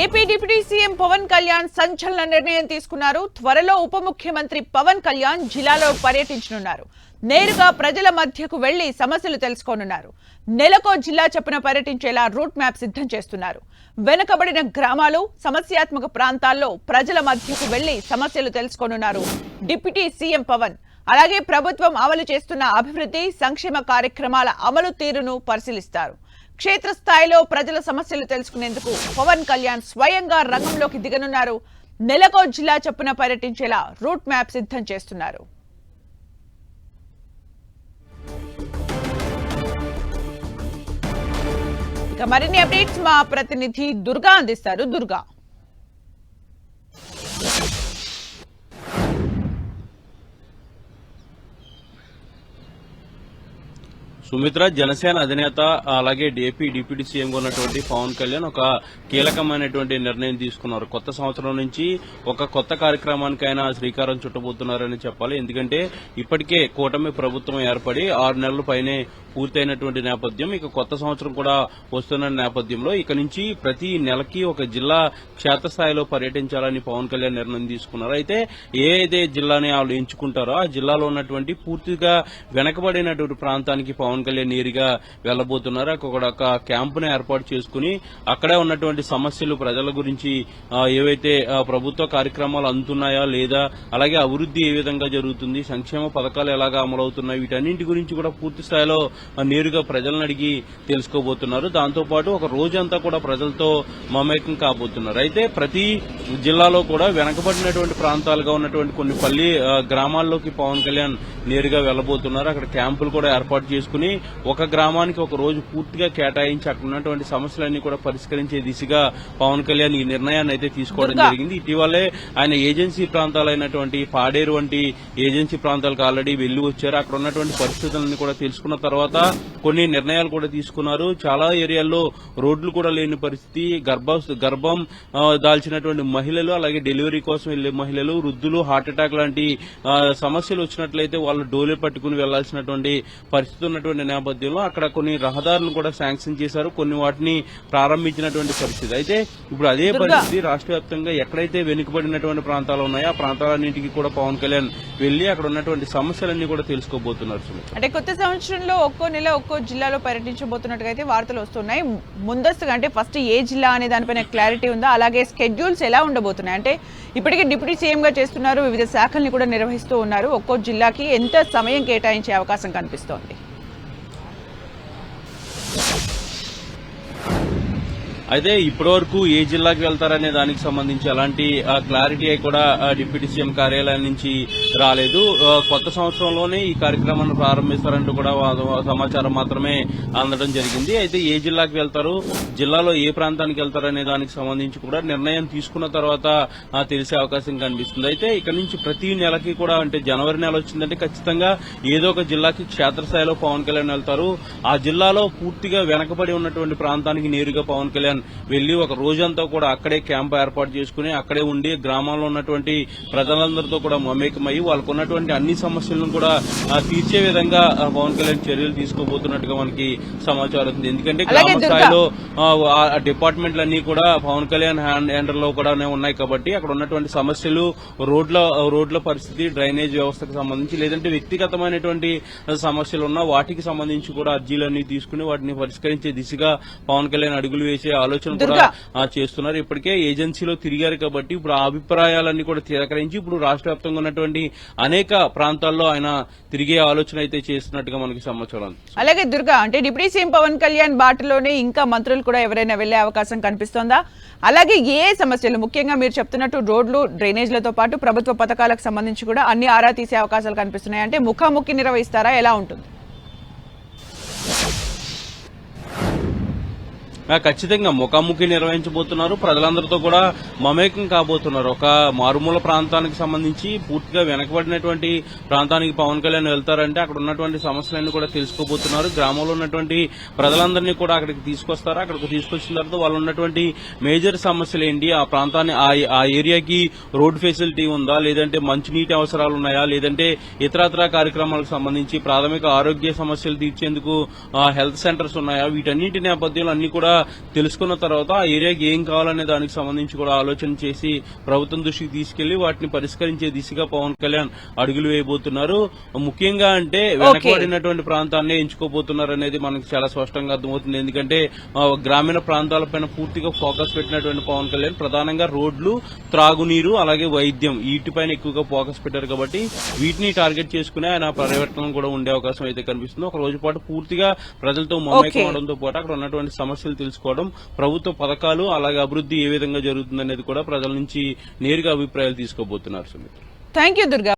AP deputy CM Pawan Kalyan సంచలన నిర్ణయం తీసుకున్నారు. త్వరలో ఉప ముఖ్యమంత్రి పవన్ కళ్యాణ్ జిల్లాలో పర్యటించనున్నారు. నేరుగా ప్రజల మధ్యకు వెళ్లి సమస్యలు తెలుసుకోనున్నారు. నెలకో జిల్లా చొప్పున పర్యటించేలా రూట్ మ్యాప్ సిద్ధం చేస్తున్నారు. వెనుకబడిన గ్రామాలు, సమస్యాత్మక ప్రాంతాల్లో ప్రజల మధ్యకు వెళ్లి సమస్యలు తెలుసుకోనున్నారు డిప్యూటీ సీఎం పవన్. అలాగే ప్రభుత్వం అమలు చేస్తున్న అభివృద్ధి, సంక్షేమ కార్యక్రమాల అమలు తీరును పరిశీలిస్తారు. క్షేత్రస్థాయిలో ప్రజల సమస్యలు తెలుసుకునేందుకు పవన్ కళ్యాణ్ స్వయంగా రంగంలోకి దిగనున్నారు. నెలకో జిల్లా చొప్పున పర్యటించేలా రూట్ మ్యాప్ సిద్ధం చేస్తున్నారు. ఇక మరిన్ని అప్డేట్స్ మా ప్రతినిధి దుర్గా అందిస్తారు. దుర్గా, సుమిత్ర, జనసేన అధినేత అలాగే ఏపీ డిప్యూటీ సీఎంగా ఉన్నటువంటి పవన్ కళ్యాణ్ ఒక కీలకమైనటువంటి నిర్ణయం తీసుకున్నారు. కొత్త సంవత్సరం నుంచి ఒక కొత్త కార్యక్రమానికి ఆయన శ్రీకారం చుట్టబోతున్నారని చెప్పాలి. ఎందుకంటే ఇప్పటికే కూటమి ప్రభుత్వం ఏర్పడి 6 నెలల పైనే పూర్తయినటువంటి నేపథ్యం, ఇక కొత్త సంవత్సరం కూడా వస్తున్న నేపథ్యంలో ఇక నుంచి ప్రతి నెలకి ఒక జిల్లా క్షేత్రస్థాయిలో పర్యటించాలని పవన్ కళ్యాణ్ నిర్ణయం తీసుకున్నారు. అయితే ఏదైతే జిల్లాని వాళ్ళు ఎంచుకుంటారో ఆ జిల్లాలో ఉన్నటువంటి పూర్తిగా వెనకబడినటువంటి ప్రాంతానికి పవన్ కళ్యాణ్ నేరుగా వెళ్లబోతున్నారు. అక్కడ ఒక క్యాంపును ఏర్పాటు చేసుకుని అక్కడే ఉన్నటువంటి సమస్యలు, ప్రజల గురించి ఏవైతే ప్రభుత్వ కార్యక్రమాలు అందుతున్నాయా లేదా, అలాగే అభివృద్ధి ఏ విధంగా జరుగుతుంది, సంక్షేమ పథకాలు ఎలాగా అమలవుతున్నాయి, వీటన్నింటి గురించి కూడా పూర్తి స్థాయిలో నేరుగా ప్రజలను అడిగి తెలుసుకోబోతున్నారు. దాంతోపాటు ఒక రోజంతా కూడా ప్రజలతో మమేకం కాబోతున్నారు. అయితే ప్రతి జిల్లాలో కూడా వెనకబడినటువంటి ప్రాంతాలుగా ఉన్నటువంటి కొన్ని పల్లి గ్రామాల్లోకి పవన్ కళ్యాణ్ నేరుగా వెళ్లబోతున్నారు. అక్కడ క్యాంపులు కూడా ఏర్పాటు చేసుకుని ఒక గ్రామానికి ఒక రోజు పూర్తిగా కేటాయించి అక్కడ ఉన్నటువంటి సమస్యలన్నీ కూడా పరిష్కరించే దిశగా పవన్ కళ్యాణ్ ఈ నిర్ణయాన్ని అయితే తీసుకోవడం జరిగింది. ఇటీవలే ఆయన ఏజెన్సీ ప్రాంతాలైనటువంటి పాడేరు వంటి ఏజెన్సీ ప్రాంతాలకు ఆల్రెడీ వెళ్లి వచ్చారు. అక్కడ ఉన్నటువంటి పరిస్థితులను కూడా తెలుసుకున్న తర్వాత కొన్ని నిర్ణయాలు కూడా తీసుకున్నారు. చాలా ఏరియాల్లో రోడ్లు కూడా లేని పరిస్థితి, గర్భం దాల్చినటువంటి మహిళలు, అలాగే డెలివరీ కోసం వెళ్లే మహిళలు, వృద్ధులు, హార్ట్అటాక్ లాంటి సమస్యలు వచ్చినట్లయితే వాళ్ళు డోలే పట్టుకుని వెళ్లాల్సినటువంటి పరిస్థితి ఉన్నటువంటి నేపథ్యంలో అక్కడ కొన్ని రహదారులను కూడా శాంక్షన్ చేశారు, కొన్ని వాటిని ప్రారంభించినటువంటి పరిస్థితి. అయితే ఇప్పుడు అదే పరిస్థితి రాష్ట్ర వ్యాప్తంగా ఎక్కడైతే వెనుకబడినటువంటి ప్రాంతాలు ఉన్నాయో ఆ ప్రాంతాలన్నింటికి కూడా పవన్ కళ్యాణ్ వెళ్లి అక్కడ ఉన్నటువంటి సమస్యలన్నీ కూడా తెలుసుకోబోతున్నారు. అంటే కొత్త సంవత్సరంలో ఒక్కో నెల ఒక్కో జిల్లాలో పర్యటించబోతున్నట్టుగా అయితే వార్తలు వస్తున్నాయి. ముందస్తుగా అంటే ఫస్ట్ ఏ జిల్లా అనే దానిపైన క్లారిటీ ఉందా? అలాగే స్కెడ్యూల్స్ ఎలా ఉండబోతున్నాయి? అంటే ఇప్పటికే డిప్యూటీ సీఎంగా చేస్తున్నారు, వివిధ శాఖల్ని కూడా నిర్వహిస్తూ ఉన్నారు. ఒక్కో జిల్లాకి ఎంత సమయం కేటాయించే అవకాశం కనిపిస్తోంది? అయితే ఇప్పటివరకు ఏ జిల్లాకి వెళ్తారనే దానికి సంబంధించి అలాంటి క్లారిటీ కూడా డిప్యూటీ సీఎం కార్యాలయం నుంచి రాలేదు. కొత్త సంవత్సరంలోనే ఈ కార్యక్రమాన్ని ప్రారంభిస్తారంటూ కూడా సమాచారం మాత్రమే అందడం జరిగింది. అయితే ఏ జిల్లాకి వెళ్తారు, జిల్లాలో ఏ ప్రాంతానికి వెళ్తారనే దానికి సంబంధించి కూడా నిర్ణయం తీసుకున్న తర్వాత తెలిసే అవకాశం కనిపిస్తుంది. అయితే ఇక్కడ నుంచి ప్రతి నెలకి కూడా, అంటే జనవరి నెల వచ్చిందంటే ఖచ్చితంగా ఏదో ఒక జిల్లాకి క్షేత్రస్థాయిలో పవన్ కళ్యాణ్ వెళ్తారు. ఆ జిల్లాలో పూర్తిగా వెనకబడి ఉన్నటువంటి ప్రాంతానికి నేరుగా పవన్ కళ్యాణ్ వెళ్లి ఒక రోజంతా కూడా అక్కడే క్యాంప్ ఏర్పాటు చేసుకుని అక్కడే ఉండి గ్రామాల్లో ఉన్నటువంటి ప్రజలందరితో కూడా మమేకమయ్యి వాళ్ళకు ఉన్నటువంటి అన్ని సమస్యలను కూడా తీర్చే విధంగా పవన్ కళ్యాణ్ చర్యలు తీసుకోబోతున్నట్టుగా మనకి సమాచారం ఉంది. ఎందుకంటే గ్రామ స్థాయిలో డిపార్ట్మెంట్లన్నీ కూడా పవన్ కళ్యాణ్ హ్యాండర్ లో కూడా ఉన్నాయి కాబట్టి అక్కడ ఉన్నటువంటి సమస్యలు, రోడ్ల పరిస్థితి, డ్రైనేజ్ వ్యవస్థకు సంబంధించి లేదంటే వ్యక్తిగతమైనటువంటి సమస్యలు ఉన్నా వాటికి సంబంధించి కూడా అర్జీలన్నీ తీసుకుని వాటిని పరిష్కరించే దిశగా పవన్ కళ్యాణ్ అడుగులు వేసే ఆలోచన కూడా చేస్తున్నారు. ఇప్పటికే ఏజెన్సీలో తిరిగారు కాబట్టి ఇప్పుడు ఆ అభిప్రాయాలన్నీ కూడా తిరస్కరించి ఇప్పుడు రాష్ట్ర వ్యాప్తంగా ఉన్నటువంటి అనేక ప్రాంతాల్లో ఆయన తిరిగే ఆలోచన అయితే చేస్తున్నట్టుగా మనకి సమాచారం. అలాగే దుర్గా, అంటే డిప్యూటీ సీఎం పవన్ కళ్యాణ్ బాటలోనే ఇంకా మంత్రులు కూడా ఎవరైనా వెళ్లే అవకాశం కనిపిస్తోందా? అలాగే ఏ సమస్యలు, ముఖ్యంగా మీరు చెప్తున్నట్టు రోడ్లు, డ్రైనేజ్లతో పాటు ప్రభుత్వ పథకాలకు సంబంధించి కూడా అన్ని ఆరా తీసే అవకాశాలు కనిపిస్తున్నాయి. అంటే ముఖాముఖి నిర్వహిస్తారా? ఎలా ఉంటుంది? ఖచ్చితంగా ముఖాముఖి నిర్వహించబోతున్నారు. ప్రజలందరితో కూడా మమేకం కాబోతున్నారు. ఒక మారుమూల ప్రాంతానికి సంబంధించి పూర్తిగా వెనకబడినటువంటి ప్రాంతానికి పవన్ కళ్యాణ్ వెళ్తారంటే అక్కడ ఉన్నటువంటి సమస్యలన్నీ కూడా తెలుసుకోబోతున్నారు. గ్రామంలో ఉన్నటువంటి ప్రజలందరినీ కూడా అక్కడికి తీసుకొస్తారు. అక్కడికి తీసుకొచ్చిన తర్వాత వాళ్ళు ఉన్నటువంటి మేజర్ సమస్యలు ఏంటి, ఆ ప్రాంతాన్ని ఆ ఏరియాకి రోడ్ ఫెసిలిటీ ఉందా, లేదంటే మంచినీటి అవసరాలు ఉన్నాయా, లేదంటే ఇతరత్రా కార్యక్రమాలకు సంబంధించి ప్రాథమిక ఆరోగ్య సమస్యలు తీర్చేందుకు హెల్త్ సెంటర్స్ ఉన్నాయా, వీటన్నింటి నేపథ్యంలో అన్ని కూడా తెలుసుకున్న తర్వాత ఆ ఏరియాకి ఏం కావాలనే దానికి సంబంధించి కూడా ఆలోచన చేసి ప్రభుత్వం దృష్టికి తీసుకెళ్లి వాటిని పరిష్కరించే దిశగా పవన్ కళ్యాణ్ అడుగులు వేయబోతున్నారు. ముఖ్యంగా అంటే వెనకబడినటువంటి ప్రాంతాన్ని ఎంచుకోబోతున్నారు అనేది మనకు చాలా స్పష్టంగా అర్థమవుతుంది. ఎందుకంటే గ్రామీణ ప్రాంతాలపైన పూర్తిగా ఫోకస్ పెట్టినటువంటి పవన్ కళ్యాణ్ ప్రధానంగా రోడ్లు, త్రాగునీరు అలాగే వైద్యం వీటిపైన ఎక్కువగా ఫోకస్ పెట్టారు కాబట్టి వీటిని టార్గెట్ చేసుకుని ఆయన పర్యటన కూడా ఉండే అవకాశం అయితే కనిపిస్తుంది. ఒక రోజు పాటు పూర్తిగా ప్రజలతో మమేకం అవడంతో పాటు అక్కడ ఉన్నటువంటి సమస్యలు తెలుసుకోవడం, ప్రభుత్వ పథకాలు అలాగే అభివృద్ధి ఏ విధంగా జరుగుతుందనేది కూడా ప్రజల నుంచి నేరుగా అభిప్రాయాలు తీసుకోబోతున్నారు. Sumitra, thank you Durga.